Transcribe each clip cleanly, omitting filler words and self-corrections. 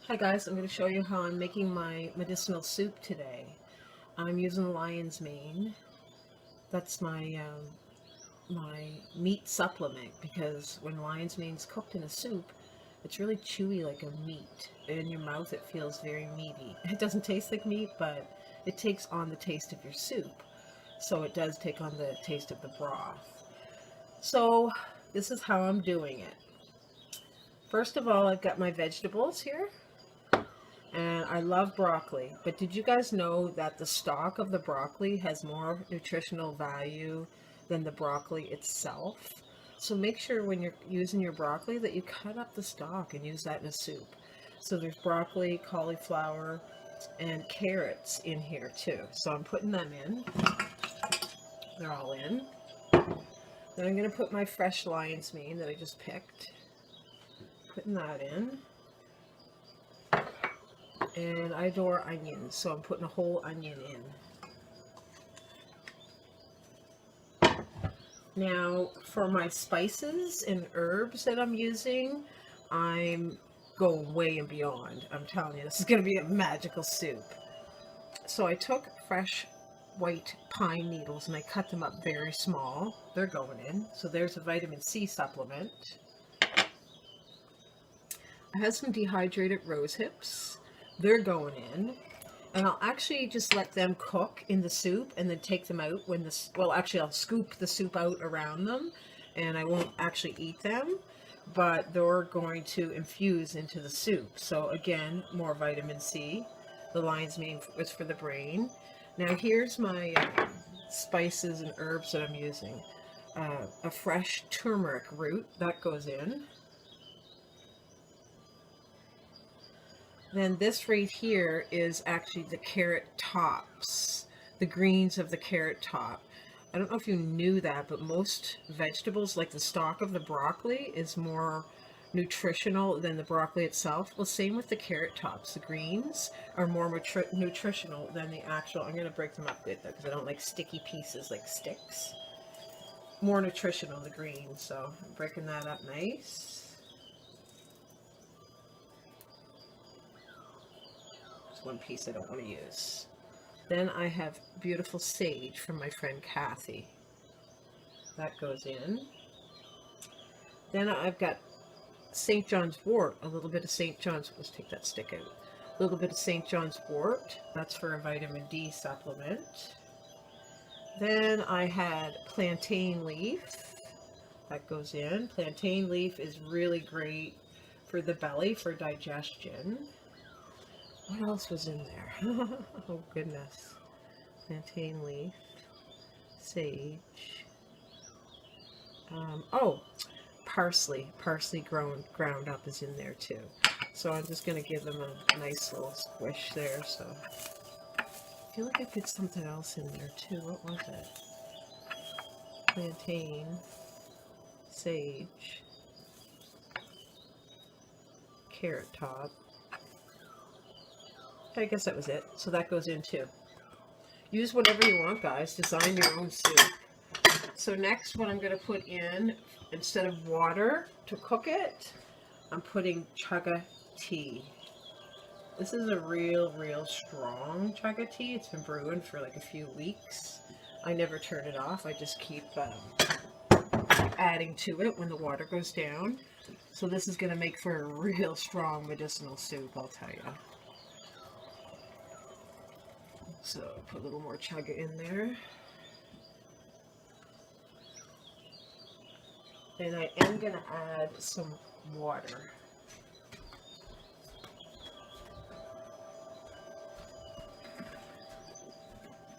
Hi guys, I'm going to show you how I'm making my medicinal soup today. I'm using lion's mane. That's my meat supplement, because when lion's mane's cooked in a soup, it's really chewy like a meat. In your mouth it feels very meaty. It doesn't taste like meat, but it takes on the taste of your soup. So it does take on the taste of the broth. So this is how I'm doing it. First of all, I've got my vegetables here. And I love broccoli, but did you guys know that the stalk of the broccoli has more nutritional value than the broccoli itself? So make sure when you're using your broccoli that you cut up the stalk and use that in a soup. So there's broccoli, cauliflower, and carrots in here too. So I'm putting them in. They're all in. Then I'm going to put my fresh lion's mane that I just picked. Putting that in. And I adore onions, so I'm putting a whole onion in. Now, for my spices and herbs that I'm using, I'm going way and beyond. I'm telling you, this is going to be a magical soup. So I took fresh white pine needles and I cut them up very small. They're going in. So there's a vitamin C supplement. I have some dehydrated rose hips. They're going in, and I'll actually just let them cook in the soup and then take them out when actually I'll scoop the soup out around them, and I won't actually eat them, but they're going to infuse into the soup. So again, more vitamin C. The lion's mane is for the brain. Now here's my spices and herbs that I'm using. A fresh turmeric root, that goes in. Then this right here is actually the carrot tops, the greens of the carrot top. I don't know if you knew that, but most vegetables, like the stalk of the broccoli, is more nutritional than the broccoli itself. Well, same with the carrot tops. The greens are more nutritional than the actual. I'm going to break them up good though, because I don't like sticky pieces like sticks. More nutritional, the greens. So I'm breaking that up nice. One piece I don't want to use. Then I have beautiful sage from my friend Kathy. That goes in. Then I've got St. John's wort, a little bit of St. John's, let's take that stick out. A little bit of St. John's wort, that's for a vitamin D supplement. Then I had plantain leaf, that goes in. Plantain leaf is really great for the belly, for digestion. What else was in there? Oh goodness. Plantain leaf, sage. Parsley. Parsley ground up is in there too. So I'm just going to give them a nice little squish there. So I feel like I put something else in there too. What was it? Plantain, sage, carrot top. I guess that was it. So that goes in too. Use whatever you want, guys. Design your own soup. So next, what I'm going to put in, instead of water to cook it, I'm putting Chaga tea. This is a real strong Chaga tea. It's been brewing for like a few weeks. I never turn it off. I just keep adding to it when the water goes down. So this is going to make for a real strong medicinal soup, I'll tell you. So put a little more Chaga in there. And I am going to add some water.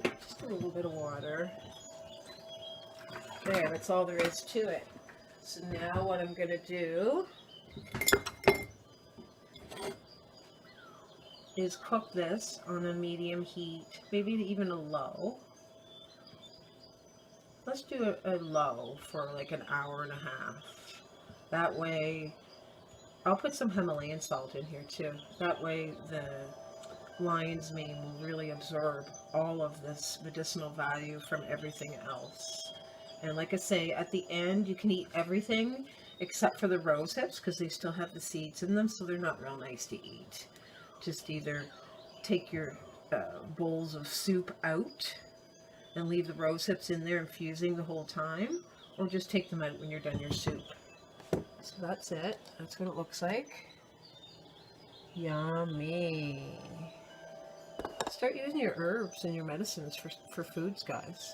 Just a little bit of water. There, that's all there is to it. So now what I'm going to do is cook this on a medium heat, maybe even a low. Let's do a low for like an hour and a half. That way, I'll put some Himalayan salt in here too. That way the lion's mane will really absorb all of this medicinal value from everything else. And like I say, at the end, you can eat everything except for the rose hips, because they still have the seeds in them, so they're not real nice to eat. Just either take your bowls of soup out and leave the rose hips in there infusing the whole time, or just take them out when you're done your soup. So that's it. That's what it looks like. Yummy. Start using your herbs and your medicines for foods, guys.